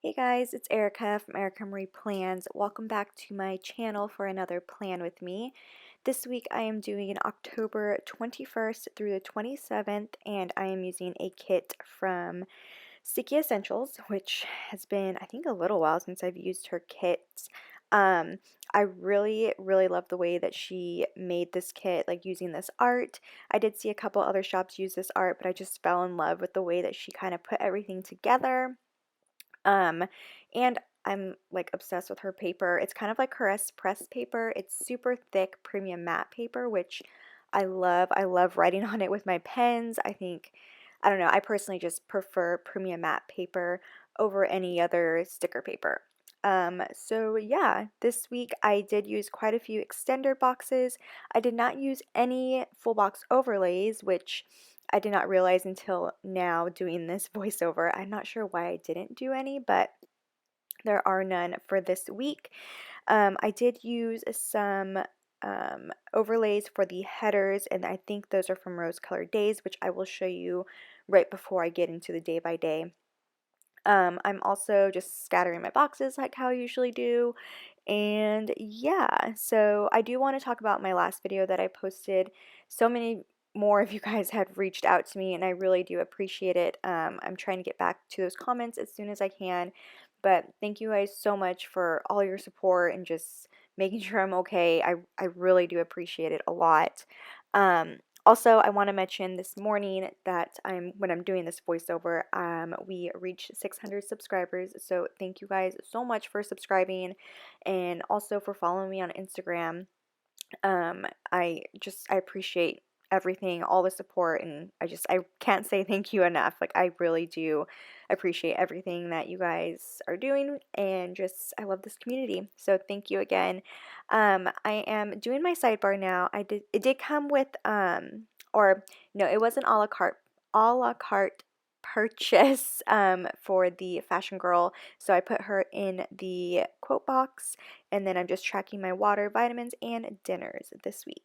Hey guys, it's Erica from Erica Marie Plans. Welcome back to my channel for another plan with me. This week I am doing October 21st through the 27th, and I am using a kit from Sticky Essentials, which has been, I think, a little while since I've used her kits. Um, I really love the way that she made this kit, like using this art. I did see a couple other shops use this art, but I just fell in love with the way that she kind of put everything together. Um, and I'm like obsessed with her paper. It's kind of like her press paper. It's super thick premium matte paper, which I love. I love writing on it with my pens. I don't know, I personally just prefer premium matte paper over any other sticker paper. So yeah, this week I did use quite a few extender boxes. I did not use any full box overlays, which I did not realize until now doing this voiceover. I'm not sure why I didn't do any, but there are none for this week. I did use some overlays for the headers, and I think those are from Rose Colored Days, which I will show you right before I get into the day by day. I'm also just scattering my boxes like how I usually do. And yeah, so I do want to talk about my last video that I posted. So many more of you guys have reached out to me, and I really do appreciate it. I'm trying to get back to those comments as soon as I can. But thank you guys so much for all your support and just making sure I'm okay. I really do appreciate it a lot. Also, I want to mention this morning that when I'm doing this voiceover, we reached 600 subscribers. So thank you guys so much for subscribing and also for following me on Instagram. I appreciate everything, all the support, and I can't say thank you enough. Like, I really do appreciate everything that you guys are doing, and just I love this community. So thank you again. I am doing my sidebar now. It did come with or no, it was an a la carte purchase for the fashion girl. So I put her in the quote box, and then I'm just tracking my water, vitamins, and dinners this week.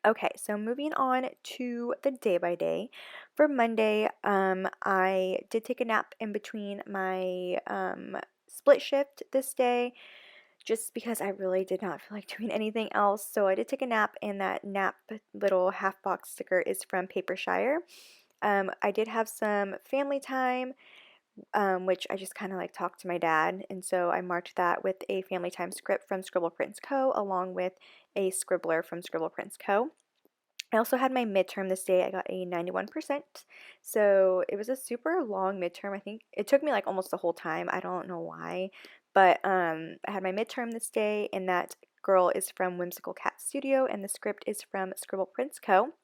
Okay, so moving on to the day by day. For Monday, I did take a nap in between my split shift this day just because I really did not feel like doing anything else. So I did take a nap, and that nap little half box sticker is from Papershire. I did have some family time, which I just kind of like talked to my dad, and so I marked that with a family time script from Scribble Prints Co. along with a scribbler from Scribble Prints Co. I also had my midterm this day. I got a 91%. So it was a super long midterm. I think it took me like almost the whole time. I don't know why. But I had my midterm this day, and that girl is from Whimsical Cat Studio, and the script is from Scribble Prints Co.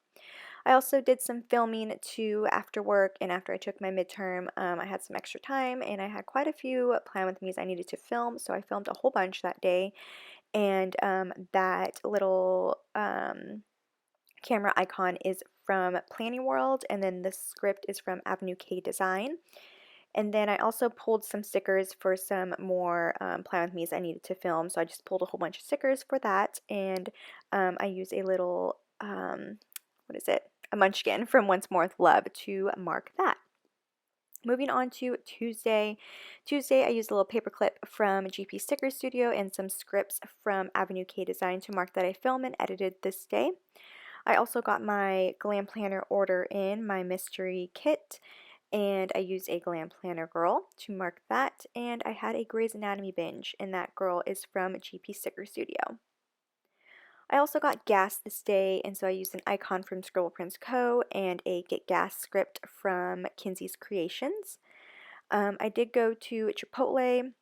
I also did some filming too after work, and after I took my midterm, I had some extra time, and I had quite a few plan with me's I needed to film, so I filmed a whole bunch that day. And that little camera icon is from Planning World, and then the script is from Avenue K Design. And then I also pulled some stickers for some more Plan With Me's I needed to film, so I just pulled a whole bunch of stickers for that, and I use a little, what is it, a munchkin from Once More with Love to mark that. Moving on to Tuesday. Tuesday, I used a little paperclip from GP Sticker Studio and some scripts from Avenue K Design to mark that I filmed and edited this day. I also got my Glam Planner order in, my mystery kit, and I used a Glam Planner girl to mark that, and I had a Grey's Anatomy binge, and that girl is from GP Sticker Studio. I also got gas this day, and so I used an icon from Scribble Prints Co. and a Get Gas script from Kinsey's Creations. I did go to Chipotle.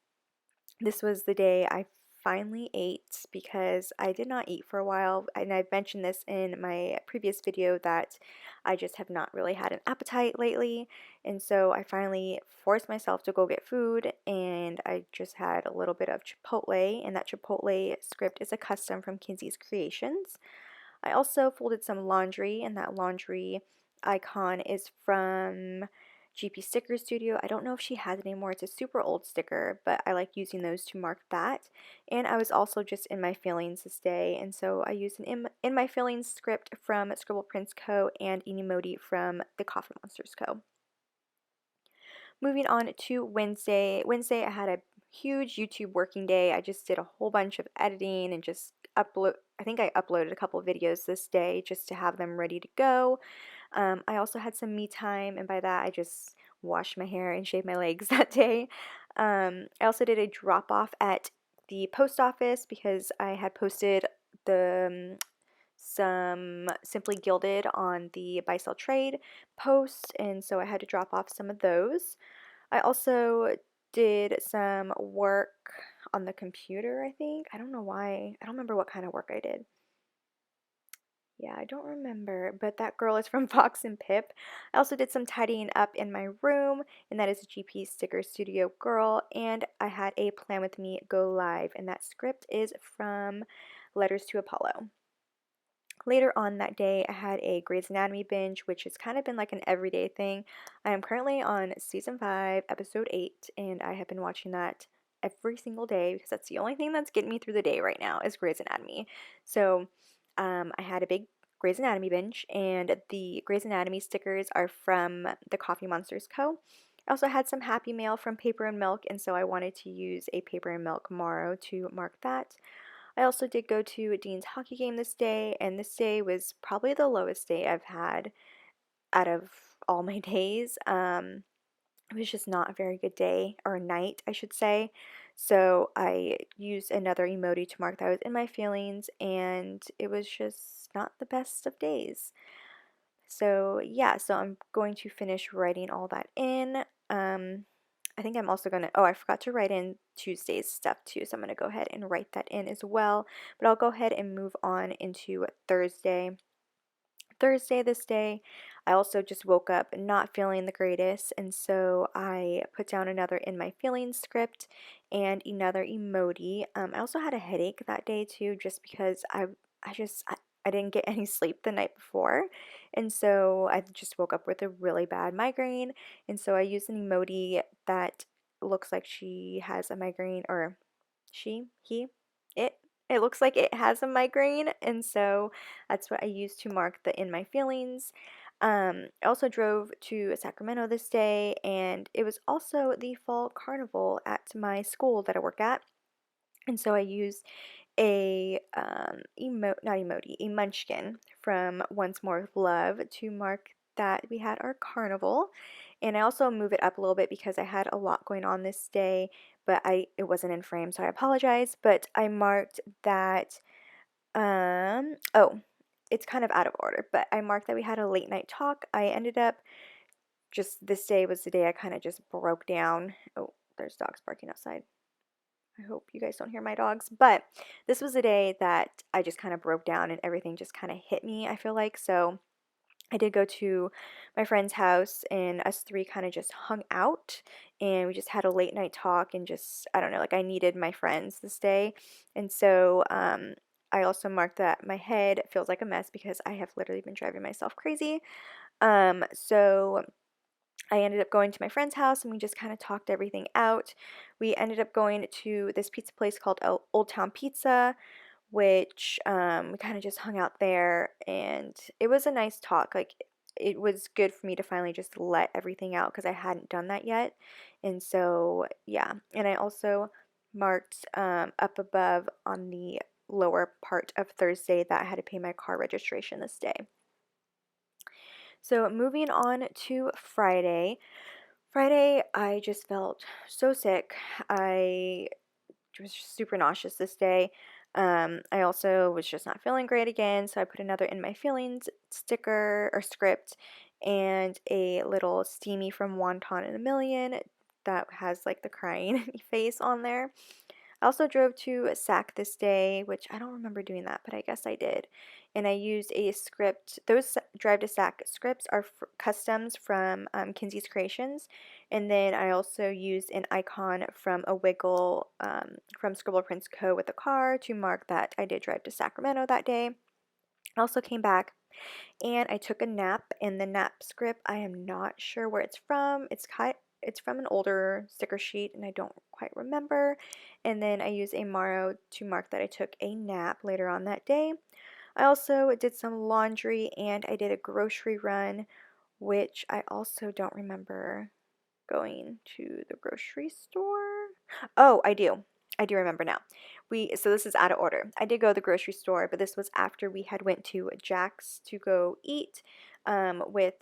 This was the day I finally ate because I did not eat for a while, and I've mentioned this in my previous video that I just have not really had an appetite lately, and so I finally forced myself to go get food, and I just had a little bit of Chipotle, and that Chipotle script is a custom from Kinsey's Creations. I also folded some laundry, and that laundry icon is from GP Sticker Studio. I don't know if she has it anymore. It's a super old sticker, but I like using those to mark that. And I was also just in my feelings this day, and so I used an in my feelings script from Scribble Prints Co. and an emoji from the Coffee Monsters Co. Moving on to Wednesday. Wednesday, I had a huge YouTube working day. I just did a whole bunch of editing and just upload. I think I uploaded a couple of videos this day just to have them ready to go. I also had some me time, and by that, I just washed my hair and shaved my legs that day. I also did a drop off at the post office because I had posted the some Simply Gilded on the buy sell trade post, and so I had to drop off some of those. I also did some work on the computer, I think. I don't know why. I don't remember what kind of work I did. Yeah, I don't remember, but that girl is from Fox and Pip. I also did some tidying up in my room, and that is GP Sticker Studio Girl. And I had a Plan With Me go live, and that script is from Letters to Apollo. Later on that day, I had a Grey's Anatomy binge, which has kind of been like an everyday thing. I am currently on season 5, episode 8, and I have been watching that every single day because that's the only thing that's getting me through the day right now is Grey's Anatomy. So, I had a big Grey's Anatomy binge, and the Grey's Anatomy stickers are from the Coffee Monsters Co. I also had some Happy Mail from Paper and Milk, and so I wanted to use a Paper and Milk Morrow to mark that. I also did go to Dean's hockey game this day, and this day was probably the lowest day I've had out of all my days. It was just not a very good day, or night, I should say. So I used another emoji to mark that I was in my feelings, and it was just not the best of days. So yeah, so I'm going to finish writing all that in. I think I'm also gonna, oh, I forgot to write in Tuesday's stuff too, so I'm gonna go ahead and write that in as well. But I'll go ahead and move on into Thursday. Thursday this day, I also just woke up not feeling the greatest, and so I put down another in my feelings script and another emoji. I also had a headache that day too, just because I didn't get any sleep the night before, and so I just woke up with a really bad migraine, and so I used an emoji that looks like she has a migraine, or it. It looks like it has a migraine, and so that's what I used to mark the in my feelings. I also drove to Sacramento this day, and it was also the fall carnival at my school that I work at. And so I used a not emoji, a munchkin from Once More with Love to mark that we had our carnival. And I also move it up a little bit because I had a lot going on this day, but it wasn't in frame, so I apologize. But I marked that oh, it's kind of out of order, but I marked that we had a late night talk. I ended up just this day was the day I kind of just broke down. Oh, there's dogs barking outside. I hope you guys don't hear my dogs, but this was a day that I just kind of broke down and everything just kind of hit me, I feel like. So I did go to my friend's house, and us three kind of just hung out, and we just had a late night talk, and just, I don't know, like I needed my friends this day. And so I also marked that my head feels like a mess because I have literally been driving myself crazy. So I ended up going to my friend's house, and we just kind of talked everything out. We ended up going to this pizza place called Old Town Pizza, which we kind of just hung out there, and it was a nice talk. Like, it was good for me to finally just let everything out because I hadn't done that yet. And so, yeah. And I also marked up above on the lower part of Thursday that I had to pay my car registration this day. So, moving on to Friday. Friday, I just felt so sick. I was just super nauseous this day. I also was just not feeling great again, so I put another in my feelings sticker or script and a little steamy from Wonton in a Million that has like the crying face on there. I also drove to SAC this day, which I don't remember doing that, but I guess I did. And I used a script. Those Drive to SAC scripts are customs from Kinsey's Creations. And then I also used an icon from a wiggle from Scribble Prince Co. with a car to mark that I did drive to Sacramento that day. I also came back and I took a nap, and the nap script, I am not sure where it's from. It's from an older sticker sheet, and I don't quite remember. And then I use a Maro to mark that I took a nap later on that day. I also did some laundry, and I did a grocery run, which I also don't remember going to the grocery store. Oh, I do. I do remember now. So this is out of order. I did go to the grocery store, but this was after we had went to Jack's to go eat with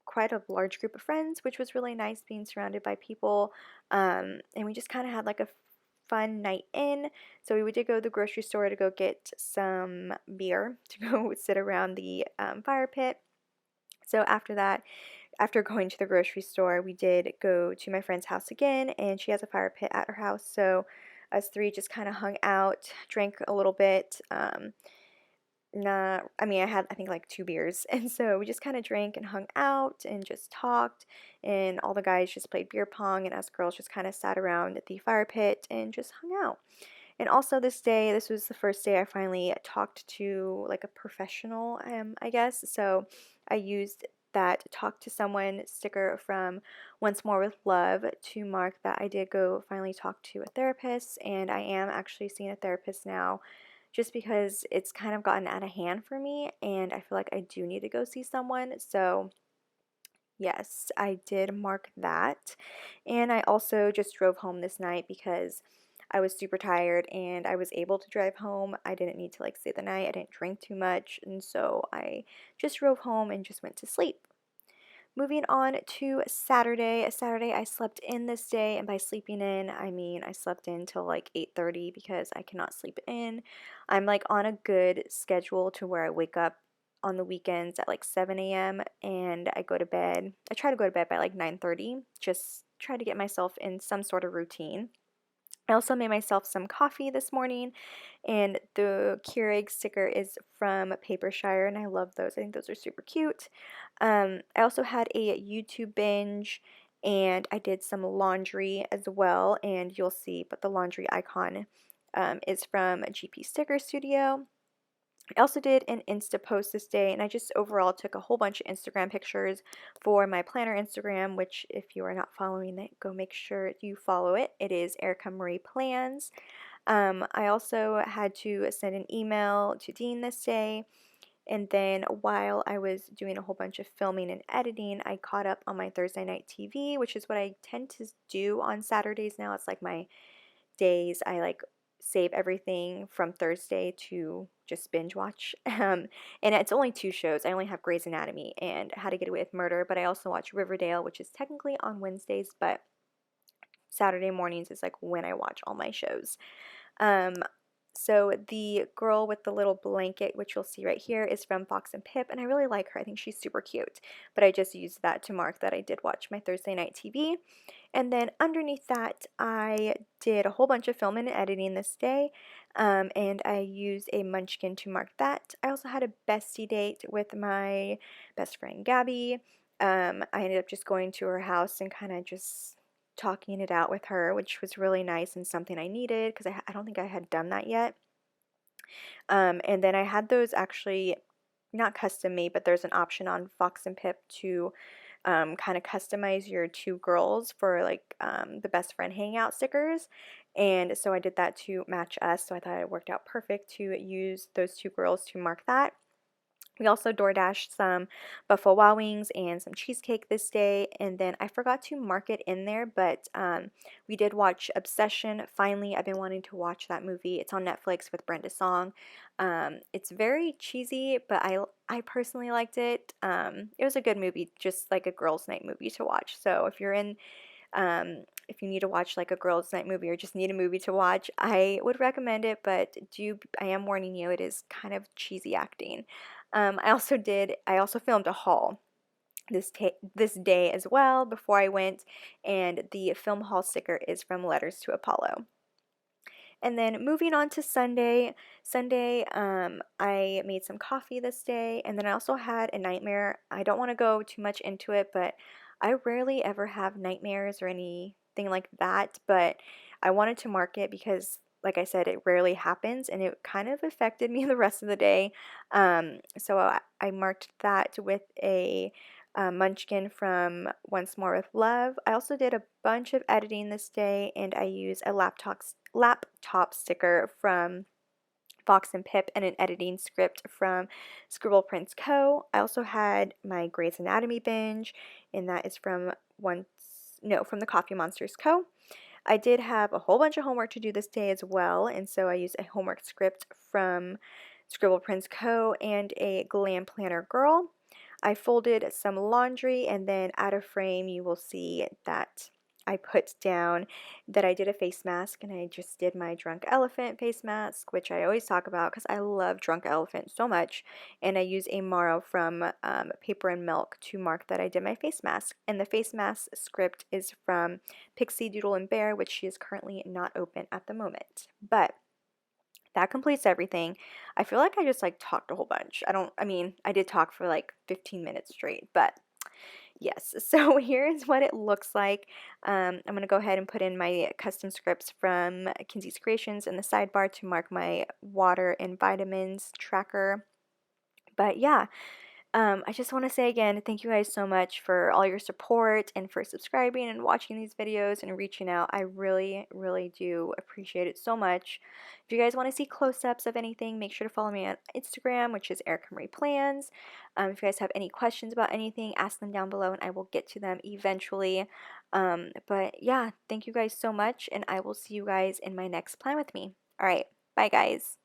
quite a large group of friends, which was really nice being surrounded by people. And we just kind of had like a fun night in. So we did go to the grocery store to go get some beer to go sit around the fire pit. So after that, after going to the grocery store, we did go to my friend's house again, and she has a fire pit at her house. So us three just kind of hung out, drank a little bit. Not, I mean, I had, I think, like 2 beers. And so we just kind of drank and hung out and just talked. And all the guys just played beer pong, and us girls just kind of sat around at the fire pit and just hung out. And also this day, this was the first day I finally talked to like a professional, I guess. So I used that talk to someone sticker from Once More with Love to mark that I did go finally talk to a therapist, and I am actually seeing a therapist now just because it's kind of gotten out of hand for me and I feel like I do need to go see someone. So yes, I did mark that. And I also just drove home this night because I was super tired and I was able to drive home. I didn't need to like stay the night. I didn't drink too much. And so I just drove home and just went to sleep. Moving on to Saturday. Saturday I slept in this day, and by sleeping in, I mean I slept in till like 8:30 because I cannot sleep in. I'm like on a good schedule to where I wake up on the weekends at like 7 a.m. and I go to bed. I try to go to bed by like 9:30, just try to get myself in some sort of routine. I also made myself some coffee this morning, and the Keurig sticker is from Papershire, and I love those. I think those are super cute. I also had a YouTube binge, and I did some laundry as well, and you'll see, but the laundry icon is from GP Sticker Studio. I also did an Insta post this day, and I just overall took a whole bunch of Instagram pictures for my planner Instagram, which if you are not following it, go make sure you follow it. It is Erica Marie Plans. I also had to send an email to Dean this day, and then while I was doing a whole bunch of filming and editing, I caught up on my Thursday night TV, which is what I tend to do on Saturdays now. It's like my days. I like save everything from Thursday to just binge watch. And it's only 2 shows. I only have Grey's Anatomy and How to Get Away with Murder, but I also watch Riverdale, which is technically on Wednesdays, but Saturday mornings is like when I watch all my shows. Um, so the girl with the little blanket, which you'll see right here, is from Fox and Pip, and I really like her. I think she's super cute. But I just used that to mark that I did watch my Thursday night TV. And then underneath that, I did a whole bunch of filming and editing this day, and I used a munchkin to mark that. I also had a bestie date with my best friend Gabby. I ended up just going to her house and kind of just talking it out with her, which was really nice and something I needed because I don't think I had done that yet. And then I had those actually not custom made, but there's an option on Fox and Pip to kind of customize your 2 girls for like the best friend hangout stickers. And so I did that to match us. So I thought it worked out perfect to use those 2 girls to mark that. We also DoorDashed some Buffalo Wild Wings and some cheesecake this day, and then I forgot to mark it in there, but we did watch Obsession. Finally, I've been wanting to watch that movie. It's on Netflix with Brenda Song. It's very cheesy, but I personally liked it. It was a good movie, just like a girls' night movie to watch. So if you need to watch like a girls' night movie or just need a movie to watch, I would recommend it, but I am warning you, it is kind of cheesy acting. I also filmed a haul this day as well before I went, and the film haul sticker is from Letters to Apollo. And then moving on to Sunday. Sunday, I made some coffee this day, and then I also had a nightmare. I don't want to go too much into it, but I rarely ever have nightmares or anything like that, but I wanted to mark it because, like I said, it rarely happens, and it kind of affected me the rest of the day. So I marked that with a munchkin from Once More with Love. I also did a bunch of editing this day, and I used a laptop sticker from Fox and Pip and an editing script from Scribble Prints Co. I also had my Grey's Anatomy binge, and that is from no, from the Coffee Monsters Co. I did have a whole bunch of homework to do this day as well, and so I used a homework script from Scribble Prince Co. and a Glam Planner Girl. I folded some laundry, and then out of frame you will see that I put down that I did a face mask, and I just did my Drunk Elephant face mask, which I always talk about because I love Drunk Elephant so much, and I use a Maro from Paper and Milk to mark that I did my face mask. And the face mask script is from Pixie Doodle and Bear, which she is currently not open at the moment. But that completes everything. I feel like I just like talked a whole bunch. I mean, I did talk for like 15 minutes straight, but yes. So here is what it looks like. I'm going to go ahead and put in my custom scripts from Kinsey's Creations in the sidebar to mark my water and vitamins tracker. But yeah, I just want to say again, thank you guys so much for all your support and for subscribing and watching these videos and reaching out. I really, really do appreciate it so much. If you guys want to see close-ups of anything, make sure to follow me on Instagram, which is Erica Marie Plans. If you guys have any questions about anything, ask them down below and I will get to them eventually. But yeah, thank you guys so much, and I will see you guys in my next plan with me. All right, bye guys.